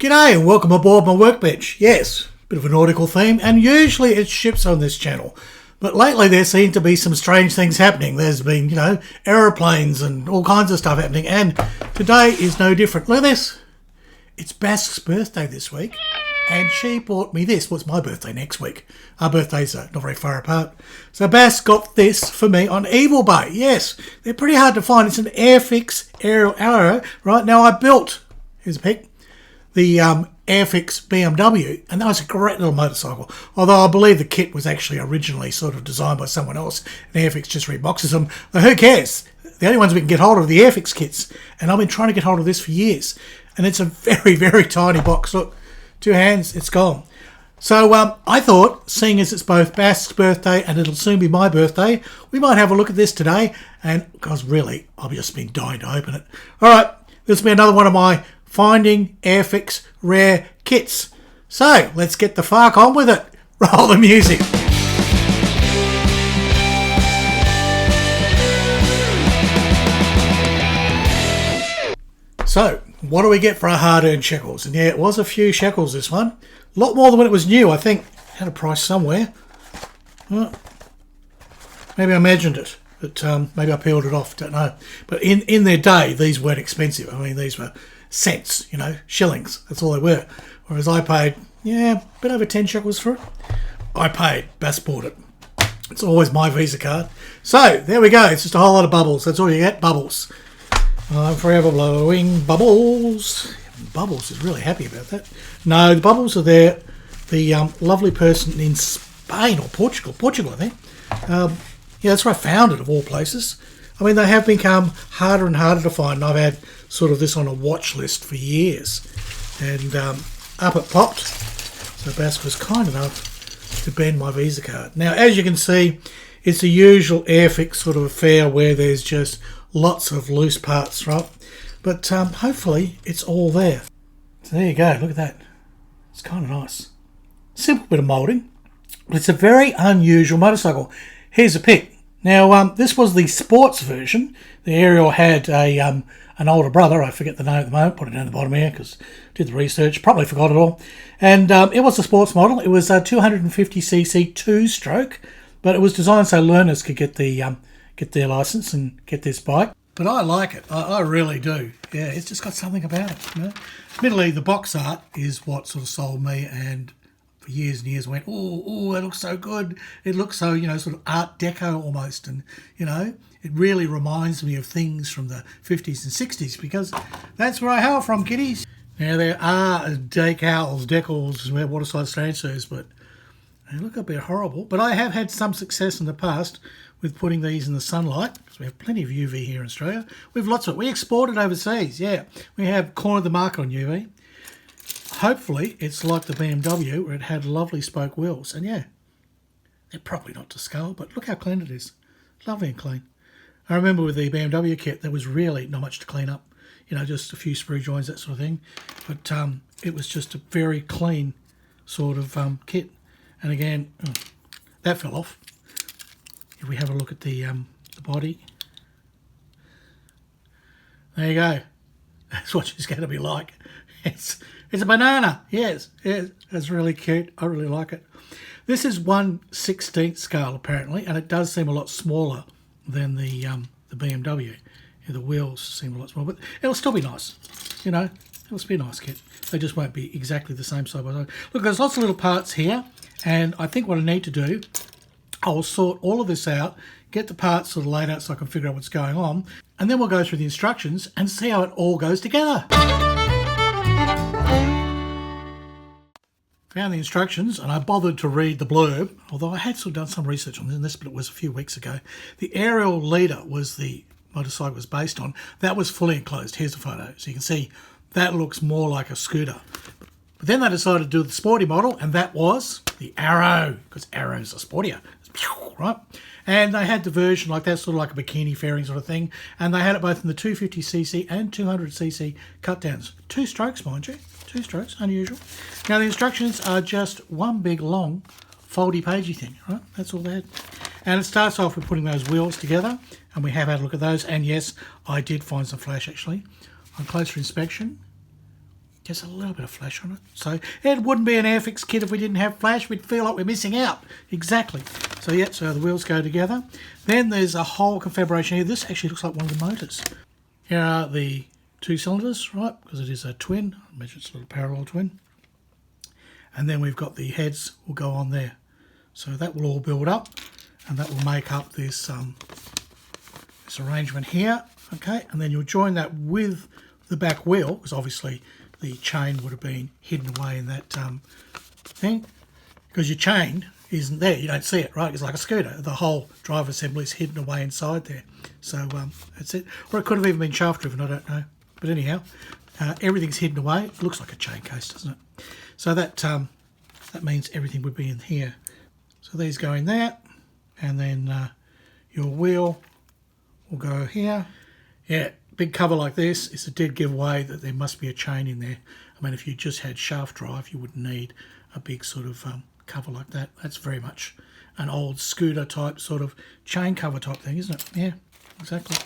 G'day and welcome aboard my workbench. Yes, bit of a nautical theme, and usually it's ships on this channel. But lately there seem to be some strange things happening. There's been, aeroplanes and all kinds of stuff happening, and today is no different. Look at this. It's Bask's birthday this week, and she bought me this. Well, it's my birthday next week. Our birthdays are not very far apart. So Bask got this for me on eBay. Yes, they're pretty hard to find. It's an Airfix Ariel Arrow. Right now I built, here's a pic, the Airfix BMW, and that was a great little motorcycle. Although I believe the kit was actually originally sort of designed by someone else, and Airfix just reboxes them. But who cares? The only ones we can get hold of are the Airfix kits, and I've been trying to get hold of this for years. And it's a very, very tiny box. Look, 2 hands, it's gone. So I thought, seeing as it's both Bask's birthday and it'll soon be my birthday, we might have a look at this today. And, because really, I've just been dying to open it. All right, this will be another one of my Finding Airfix Rare Kits. So, let's get the fuck on with it. Roll the music. So, what do we get for our hard-earned shekels? And yeah, it was a few shekels, this one. A lot more than when it was new, I think. It had a price somewhere. Well, maybe I imagined it. But maybe I peeled it off, don't know. But in their day, these weren't expensive. I mean, these were cents, shillings. That's all they were. Whereas I paid, a bit over 10 shekels for it. I paid. Bass bought it. It's always my Visa card. So, there we go. It's just a whole lot of bubbles. That's all you get, bubbles. I'm forever blowing bubbles. Bubbles is really happy about that. No, the bubbles are there. The lovely person in Spain or Portugal, I think. That's where I found it, of all places. I mean, they have become harder and harder to find. And I've had sort of this on a watch list for years. And up it popped. So Bask was kind enough to bend my Visa card. Now, as you can see, it's the usual Airfix sort of affair where there's just lots of loose parts, right? But hopefully it's all there. So there you go, look at that. It's kind of nice. Simple bit of moulding, but it's a very unusual motorcycle. Here's a pic. Now, this was the sports version. The Ariel had an older brother. I forget the name at the moment. Put it down the bottom here because I did the research. Probably forgot it all. And it was a sports model. It was a 250cc two-stroke, but it was designed so learners could get their license and get this bike. But I like it. I really do. Yeah, it's just got something about it. Admittedly, the box art is what sort of sold me, and for years and years went, oh, that looks so good. It looks so, sort of Art Deco almost. And, it really reminds me of things from the 50s and 60s because that's where I hail from, kiddies. Now, there are decals, where waterside transfers, but they look a bit horrible. But I have had some success in the past with putting these in the sunlight, because we have plenty of UV here in Australia. We have lots of it. We export it overseas, yeah. We have cornered the market on UV. Hopefully, it's like the BMW, where it had lovely spoke wheels. And yeah, they're probably not to scale, but look how clean it is. Lovely and clean. I remember with the BMW kit, there was really not much to clean up. Just a few sprue joints, that sort of thing. But it was just a very clean sort of kit. And again, that fell off. If we have a look at the body, there you go. That's what she's going to be like. It's a banana. Yes, it's really cute. I really like it. This is 1/16 scale apparently, and it does seem a lot smaller than the BMW. The wheels seem a lot smaller, but it'll still be nice. It'll still be a nice kit. They just won't be exactly the same side by side. Look, there's lots of little parts here, and I think what I need to do, I will sort all of this out, get the parts sort of laid out so I can figure out what's going on, and then we'll go through the instructions and see how it all goes together. Found the instructions, and I bothered to read the blurb, although I had sort of done some research on this, but it was a few weeks ago. The Ariel Leader was the motorcycle was based on. That was fully enclosed. Here's a photo. So you can see that looks more like a scooter. But then they decided to do the sporty model, and that was the Arrow, because Arrows are sportier, right? And they had the version like that, sort of like a bikini fairing sort of thing, and they had it both in the 250cc and 200cc cut downs. 2 strokes, mind you. 2 strokes, unusual. Now the instructions are just one big long foldy pagey thing, right? That's all they had. And it starts off with putting those wheels together, and we have had a look at those, and yes, I did find some flash actually. On closer inspection, Just a little bit of flash on it. So it wouldn't be an Airfix kit if we didn't have flash. We'd feel like we're missing out. Exactly. So yeah, so the wheels go together. Then there's a whole configuration here. This actually looks like one of the motors. Here are the 2 cylinders, right? Because it is a twin. I imagine it's a little parallel twin. And then we've got the heads will go on there. So that will all build up, and that will make up this this arrangement here. Okay, and then you'll join that with the back wheel, because obviously the chain would have been hidden away in that thing, because your chain isn't there, you don't see it, right? It's like a scooter, the whole drive assembly is hidden away inside there. So that's it, or it could have even been shaft driven, I don't know, but anyhow, everything's hidden away. It looks like a chain case, doesn't it? So that that means everything would be in here. So these go in there, and then your wheel will go here. Yeah, big cover like this is a dead giveaway that there must be a chain in there. I mean, if you just had shaft drive, you wouldn't need a big sort of cover like that. That's very much an old scooter type sort of chain cover type thing, isn't it? Yeah, exactly.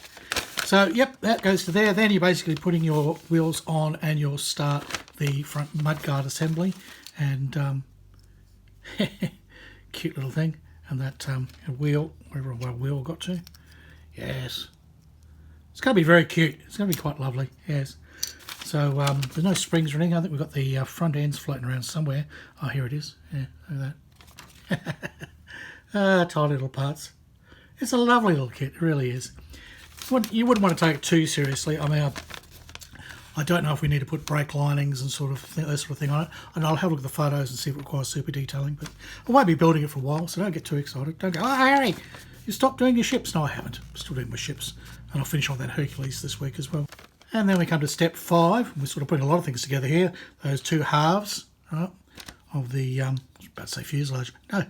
So, yep, that goes to there. Then you're basically putting your wheels on, and you'll start the front mudguard assembly. And cute little thing. And that wheel, wherever our wheel got to. Yes. It's going to be very cute. It's going to be quite lovely. Yes. So there's no springs or anything. I think we've got the front ends floating around somewhere. Oh, here it is. Yeah, look at that. Tiny little parts. It's a lovely little kit. It really is. You wouldn't want to take it too seriously. I mean, I don't know if we need to put brake linings and sort of that sort of thing on it. And I'll have a look at the photos and see if it requires super detailing. But I won't be building it for a while, so don't get too excited. Don't go, oh, Harry, you stopped doing your ships. No, I haven't. I'm still doing my ships. And I'll finish on that Hercules this week as well. And then we come to step 5. We're sort of putting a lot of things together here. Those 2 halves, right, of the, I was about to say fuselage. No,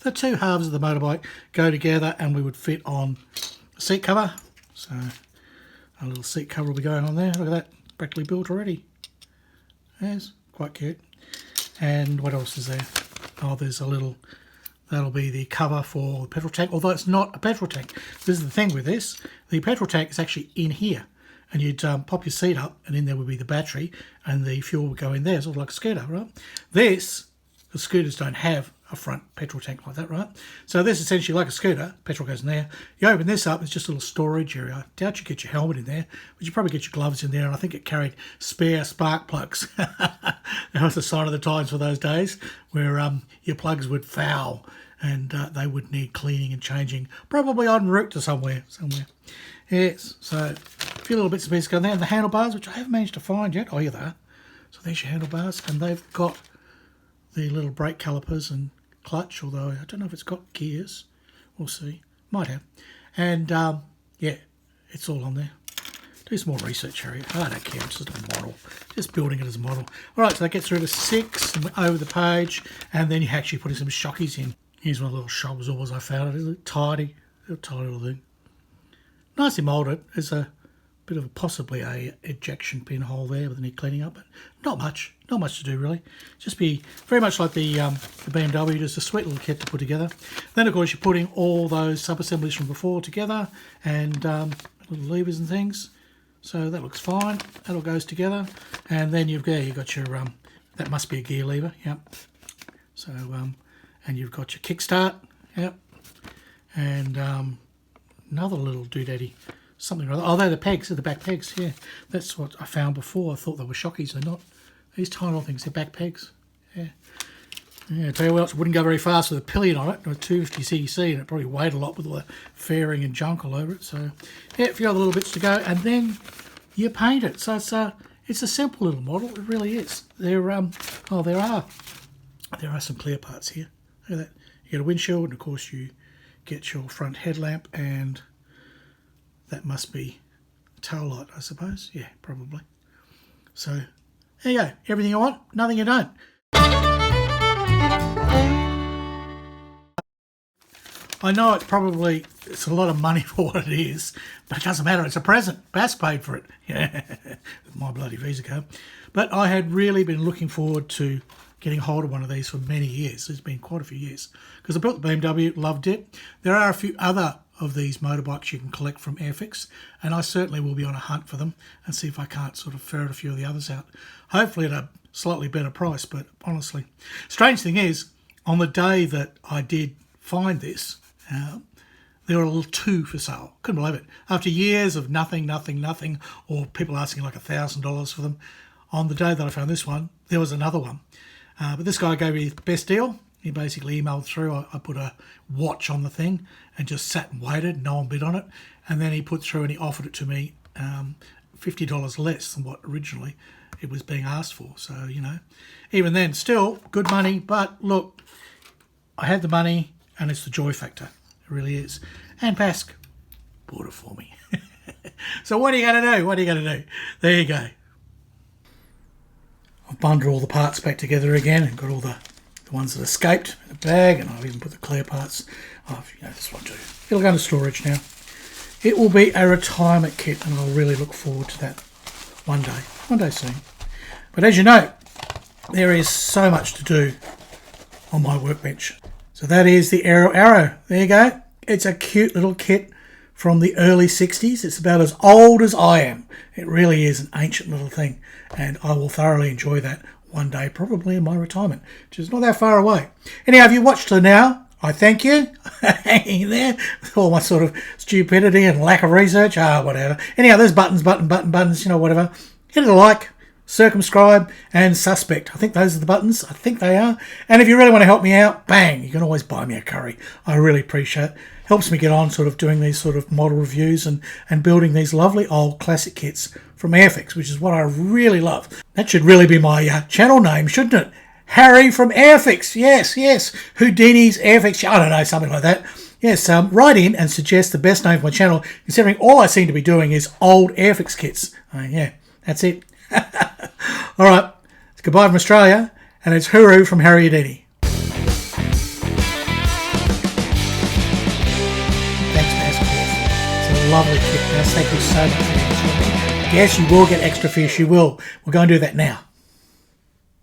the 2 halves of the motorbike go together, and we would fit on the seat cover. So a little seat cover will be going on there. Look at that, practically built already. Yes, quite cute. And what else is there? Oh, there's a little, that'll be the cover for the petrol tank, although it's not a petrol tank. This is the thing with this. The petrol tank is actually in here. And you'd pop your seat up, and in there would be the battery, and the fuel would go in there, sort of like a scooter, right? This, the scooters don't have a front petrol tank like that, right? So this is essentially like a scooter. Petrol goes in there. You open this up, it's just a little storage area. I doubt you get your helmet in there, but you probably get your gloves in there, and I think it carried spare spark plugs. That was a sign of the times for those days, where your plugs would foul, and they would need cleaning and changing, probably en route to somewhere. Yes, so a few little bits and pieces go there, and the handlebars, which I haven't managed to find yet. Oh, here they are. So there's your handlebars, and they've got the little brake calipers and clutch, although I don't know if it's got gears. We'll see. Might have. And, yeah, it's all on there. Do some more research, Harry. I don't care. It's just a model. Just building it as a model. All right, so that gets through to 6, and we're over the page, and then you're actually putting some shockies in. Here's one of the little shock absorbers I found. It's tidy. A tiny little thing. Nicely moulded. There's a bit of possibly a ejection pin hole there with need cleaning up, but not much to do really. Just be very much like the BMW, just a sweet little kit to put together. Then of course you're putting all those sub-assemblies from before together, and little levers and things. So that looks fine. That all goes together, and then you've got your that must be a gear lever, yep. So and you've got your kickstart, yep, and another little doodaddy, something or other. Oh, they're the pegs, they're the back pegs, yeah. That's what I found before. I thought they were shockies. They're not. These tiny little things, they're back pegs. Yeah. Yeah, I tell you what else, it wouldn't go very fast with a pillion on it, or a 250cc, and it probably weighed a lot with all the fairing and junk all over it. So, yeah, a few other little bits to go, and then you paint it. So it's a simple little model. It really is. There are some clear parts here. Look at that. You get a windshield, and of course you get your front headlamp, and that must be a tail light, I suppose. Yeah, probably. So there you go. Everything you want, nothing you don't. I know it's a lot of money for what it is, but it doesn't matter. It's a present. Bass paid for it. Yeah, with my bloody Visa card. But I had really been looking forward to getting hold of one of these for many years. It's been quite a few years because I built the BMW, loved it. There are a few other of these motorbikes you can collect from Airfix, and I certainly will be on a hunt for them and see if I can't sort of ferret a few of the others out. Hopefully at a slightly better price, but honestly. Strange thing is, on the day that I did find this, there were 2 for sale. Couldn't believe it. After years of nothing, or people asking like $1,000 for them, on the day that I found this one, there was another one. But this guy gave me the best deal. He basically emailed through. I put a watch on the thing and just sat and waited. No one bid on it. And then he put through and he offered it to me $50 less than what originally it was being asked for. So, you know, even then, still good money. But look, I had the money and it's the joy factor. It really is. And Pask bought it for me. So what are you going to do? What are you going to do? There you go. I've bundled all the parts back together again and got all the ones that escaped in a bag, and I've even put the clear parts. This one too. It'll go into storage now. It will be a retirement kit, and I'll really look forward to that one day soon. But as you know, there is so much to do on my workbench. So that is the Ariel Arrow. There you go. It's a cute little kit from the early 60s. It's about as old as I am. It really is an ancient little thing, and I will thoroughly enjoy that one day, probably in my retirement, which is not that far away. Anyhow, if you watched to now, I thank you. Hanging there with all my sort of stupidity and lack of research. Whatever. Anyhow, there's buttons, buttons, whatever. Hit a like, circumscribe, and suspect. I think those are the buttons. I think they are. And if you really want to help me out, bang, you can always buy me a curry. I really appreciate it. Helps me get on sort of doing these sort of model reviews and building these lovely old classic kits from Airfix, which is what I really love. That should really be my channel name, shouldn't it? Harry from Airfix. Yes. Houdini's Airfix. I don't know, something like that. Yes, write in and suggest the best name for my channel, considering all I seem to be doing is old Airfix kits. Yeah, that's it. All right, it's goodbye from Australia, and it's hooroo from Harry Houdini. Lovely kit. Thank you so much. Yes, you will get extra fish. You will. We'll go and do that now.